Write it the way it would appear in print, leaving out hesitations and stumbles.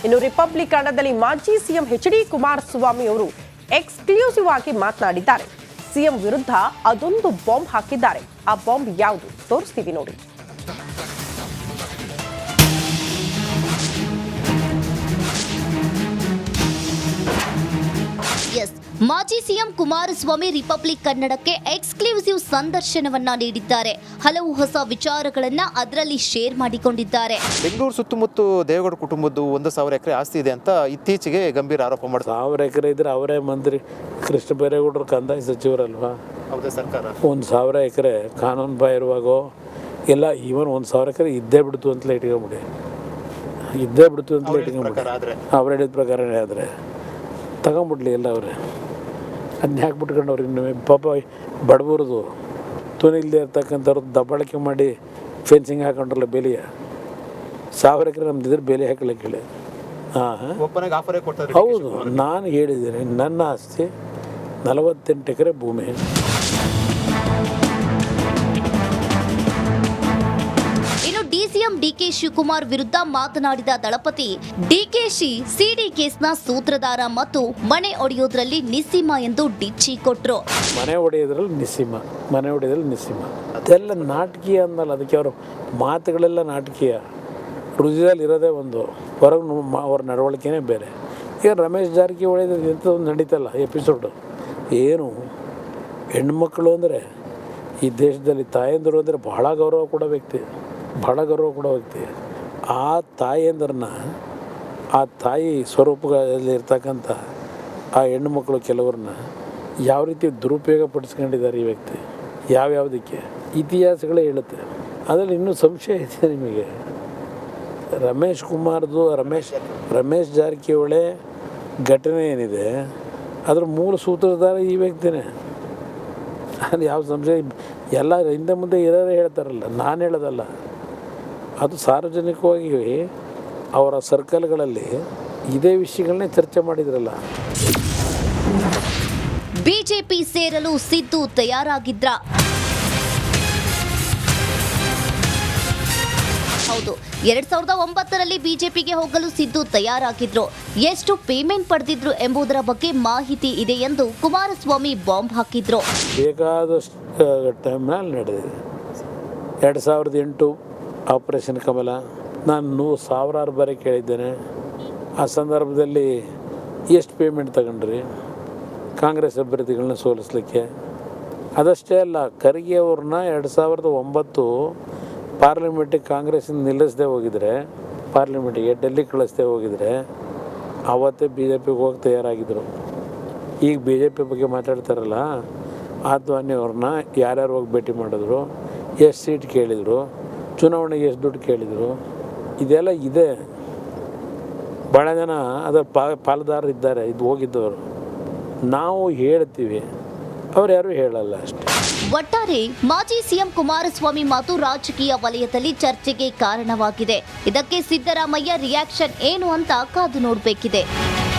ಇನ್ನು ರಿಪಬ್ಲಿಕ್ ಕನ್ನಡದಲ್ಲಿ ಮಾಜಿ ಸಿಎಂ ಎಚ್.ಡಿ. ಕುಮಾರಸ್ವಾಮಿ ಅವರು ಎಕ್ಸ್ಕ್ಲೂಸಿವ್ ಆಗಿ ಮಾತನಾಡಿದ್ದಾರೆ. ಸಿಎಂ ವಿರುದ್ಧ ಅದೊಂದು ಬಾಂಬ್ ಹಾಕಿದ್ದಾರೆ. ಆ ಬಾಂಬ್ ಯಾವುದು ತೋರಿಸ್ತೀವಿ ನೋಡಿ. ಮಾಜಿ ಸಿಎಂ ಕುಮಾರಸ್ವಾಮಿ ರಿಪಬ್ಲಿಕ್ ಕನ್ನಡಕ್ಕೆ ಎಕ್ಸ್ಕ್ಲೂಸಿವ್ ಸಂದರ್ಶನವನ್ನ ನೀಡಿದ್ದಾರೆ. ಹಲವು ಹೊಸ ವಿಚಾರಗಳನ್ನ ಅದರಲ್ಲಿ ಶೇರ್ ಮಾಡಿಕೊಂಡಿದ್ದಾರೆ. ಬೆಂಗಳೂರು ಸುತ್ತಮುತ್ತ ದೇವೇಗೌಡ ಕುಟುಂಬದ್ದು 1,000 ಎಕರೆ ಆಸ್ತಿ ಇದೆ ಅಂತ ಇತ್ತೀಚೆಗೆ ಗಂಭೀರ ಆರೋಪ ಮಾಡ್ತಾರೆ. 1,000 ಎಕರೆ ಇದ್ರೆ ಅವರೇ ಮಂತ್ರಿ ಕೃಷ್ಣ ಬೈರೇಗೌಡರು ಕಂದಾಯ ಸಚಿವರಲ್ವಾ? ಹೌದಾ? ಸರ್ಕಾರ 1,000 ಎಕರೆ ಕಾನೂನು ಬಾಹಿರವಾಗೋ ಎಲ್ಲ ಈವನ್ 1,000 ಎಕರೆ ಇದ್ದೇ ಬಿಡ್ತು ಅಂತಲೇ ಇಟ್ಕೊಂಬಿಡಿ. ಅವ್ರು ಹೇಳಿದ ಪ್ರಕಾರನೇ ಆದರೆ ತಗೊಂಬಿಡ್ಲಿ ಎಲ್ಲ ಅವರೇ. ಅದನ್ನ ಯಾಕೆ ಬಿಟ್ಕೊಂಡವ್ರು ಇನ್ನು ಪಾಪ ಬಡಬರದು ತುನಿಲ್ದೇ ಇರ್ತಕ್ಕಂಥವ್ರು ದಬ್ಬಾಳಿಕೆ ಮಾಡಿ ಫೆನ್ಸಿಂಗ್ ಹಾಕೊಂಡ್ರಲ್ಲ ಬೇಲಿಯ 1,000 ಎಕರೆ ನಮ್ದಿದ್ರೆ ಬೇಲಿ ಹಾಕಲಿಕ್ಕೆ ಹೇಳಿ. ಹೌದು, ನಾನು ಹೇಳಿದ್ದೀನಿ ನನ್ನ ಆಸ್ತಿ 48 ಎಕರೆ ಭೂಮಿ. ಇನ್ನು ಡಿಸಿಎಂ ಡಿಕೆ ಶಿವಕುಮಾರ್ ವಿರುದ್ಧ ಮಾತನಾಡಿದ ದಳಪತಿ, ಡಿಕೆಶಿ ಸಿಡಿ ಕೇಸ್ನ ಸೂತ್ರಧಾರ ಮತ್ತು ಮನೆ ಒಡೆಯೋದ್ರಲ್ಲಿ ನಿಸ್ಸೀಮ ಎಂದು ಡಿಚ್ಚಿ ಕೊಟ್ರು. ಮನೆ ಒಡೆಯೋದ್ರಲ್ಲಿ ನಿಸ್ಸೀಮ ಅದೆಲ್ಲ ನಾಟಕೀಯ ಅಂದಲ್ಲ. ಅದಕ್ಕೆ ಅವರು ಮಾತುಗಳೆಲ್ಲ ನಾಟಕೀಯ, ಹೃದಯದಲ್ಲಿ ಇರೋದೇ ಒಂದು, ಹೊರಗೆ ಅವ್ರ ನಡವಳಿಕೆನೇ ಬೇರೆ. ಈಗ ರಮೇಶ್ ಜಾರಕಿಹೊಳಿ ಇಂಥದ್ದು ನಡೀತಲ್ಲ ಎಪಿಸೋಡು. ಏನು ಹೆಣ್ಮಕ್ಳು ಅಂದರೆ ಈ ದೇಶದಲ್ಲಿ ತಾಯಂದಿರು ಅಂದರೆ ಬಹಳ ಗೌರವ ಕೊಡೋ ವ್ಯಕ್ತಿ. ಆ ತಾಯಂದ್ರನ್ನ, ಆ ತಾಯಿ ಸ್ವರೂಪಗಳಲ್ಲಿ ಇರ್ತಕ್ಕಂಥ ಆ ಹೆಣ್ಣುಮಕ್ಕಳು ಕೆಲವ್ರನ್ನ ಯಾವ ರೀತಿ ದುರುಪಯೋಗ ಪಡಿಸ್ಕೊಂಡಿದ್ದಾರೆ ಈ ವ್ಯಕ್ತಿ, ಯಾವ್ಯಾವುದಕ್ಕೆ ಇತಿಹಾಸಗಳೇ ಹೇಳುತ್ತೆ. ಅದರಲ್ಲಿ ಇನ್ನೂ ಸಂಶಯ ಇದೆ ನಿಮಗೆ. ರಮೇಶ್ ಜಾರಕಿಹೊಳಿ ಘಟನೆ ಏನಿದೆ ಅದರ ಮೂಲ ಸೂತ್ರಧಾರ ಈ ವ್ಯಕ್ತಿನೇ. ಅಲ್ಲಿ ಯಾವ ಸಂಶಯ ಎಲ್ಲ ಹಿಂದೆ ಮುಂದೆ ಇರೋರೇ ಹೇಳ್ತಾರಲ್ಲ, ನಾನು ಹೇಳೋದಲ್ಲ. ಅದು ಸಾರ್ವಜನಿಕವಾಗಿ ಅವರ ಸರ್ಕಲ್ಗಳಲ್ಲಿ ಇದೇ ವಿಷಯಗಳನ್ನೇ ಚರ್ಚೆ ಮಾಡಿದ್ರಲ್ಲ. ಬಿಜೆಪಿ ಸೇರಲು ಸಿದ್ದು ತಯಾರಾಗಿದ್ರ? ಹೌದು, 2009ರಲ್ಲಿ ಬಿಜೆಪಿಗೆ ಹೋಗಲು ಸಿದ್ದು ತಯಾರಾಗಿದ್ರು. ಎಷ್ಟು ಪೇಮೆಂಟ್ ಪಡೆದಿದ್ರು ಎಂಬುದರ ಬಗ್ಗೆ ಮಾಹಿತಿ ಇದೆ ಎಂದು ಕುಮಾರಸ್ವಾಮಿ ಬಾಂಬ್ ಹಾಕಿದ್ರು. ಬೇಕಾದಷ್ಟು ಟೈಮ್ನಲ್ಲಿ ನಡೆದಿದೆ. 2008 ಆಪರೇಷನ್ ಕಮಲ, ನಾನು ಸಾವಿರಾರು ಬಾರಿ ಕೇಳಿದ್ದೇನೆ. ಆ ಸಂದರ್ಭದಲ್ಲಿ ಎಷ್ಟು ಪೇಮೆಂಟ್ ತಗೊಂಡ್ರಿ ಕಾಂಗ್ರೆಸ್ ಅಭ್ಯರ್ಥಿಗಳನ್ನ ಸೋಲಿಸ್ಲಿಕ್ಕೆ? ಅದಷ್ಟೇ ಅಲ್ಲ, ಖರ್ಗೆ ಅವ್ರನ್ನ 2009 ಪಾರ್ಲಿಮೆಂಟಿಗೆ ಕಾಂಗ್ರೆಸ್ಸಿಂದ ನಿಲ್ಲಿಸದೆ ಹೋಗಿದ್ರೆ, ಪಾರ್ಲಿಮೆಂಟಿಗೆ ಡೆಲ್ಲಿ ಕಳಿಸದೆ ಹೋಗಿದ್ರೆ ಆವತ್ತೇ ಬಿ ಜೆ ಪಿಗೆ ಹೋಗಿ ತಯಾರಾಗಿದ್ದರು. ಈಗ ಬಿ ಜೆ ಪಿ ಬಗ್ಗೆ ಮಾತಾಡ್ತಾರಲ್ಲ, ಆದ್ವಾನಿ ಅವ್ರನ್ನ ಯಾರ್ಯಾರು ಹೋಗಿ ಭೇಟಿ ಮಾಡಿದ್ರು, ಎಷ್ಟು ಸೀಟ್ ಕೇಳಿದರು, ಚುನಾವಣೆಗೆ ಎಷ್ಟು ದುಡ್ಡು ಕೇಳಿದರು, ಇದೆಲ್ಲ ಇದೆ. ಭಾಳ ಜನ ಅದರ ಪಾಲುದಾರರಿದ್ದಾರೆ ಇದು ಹೋಗಿದ್ದವರು. ನಾವು ಹೇಳ್ತೀವಿ, ಅವ್ರು ಯಾರು ಹೇಳಲ್ಲ ಅಷ್ಟೇ. ಒಟ್ಟಾರೆ ಮಾಜಿ ಸಿಎಂ ಕುಮಾರಸ್ವಾಮಿ ಮಾತು ರಾಜಕೀಯ ವಲಯದಲ್ಲಿ ಚರ್ಚೆಗೆ ಕಾರಣವಾಗಿದೆ. ಇದಕ್ಕೆ ಸಿದ್ದರಾಮಯ್ಯ ರಿಯಾಕ್ಷನ್ ಏನು ಅಂತ ಕಾದು ನೋಡಬೇಕಿದೆ.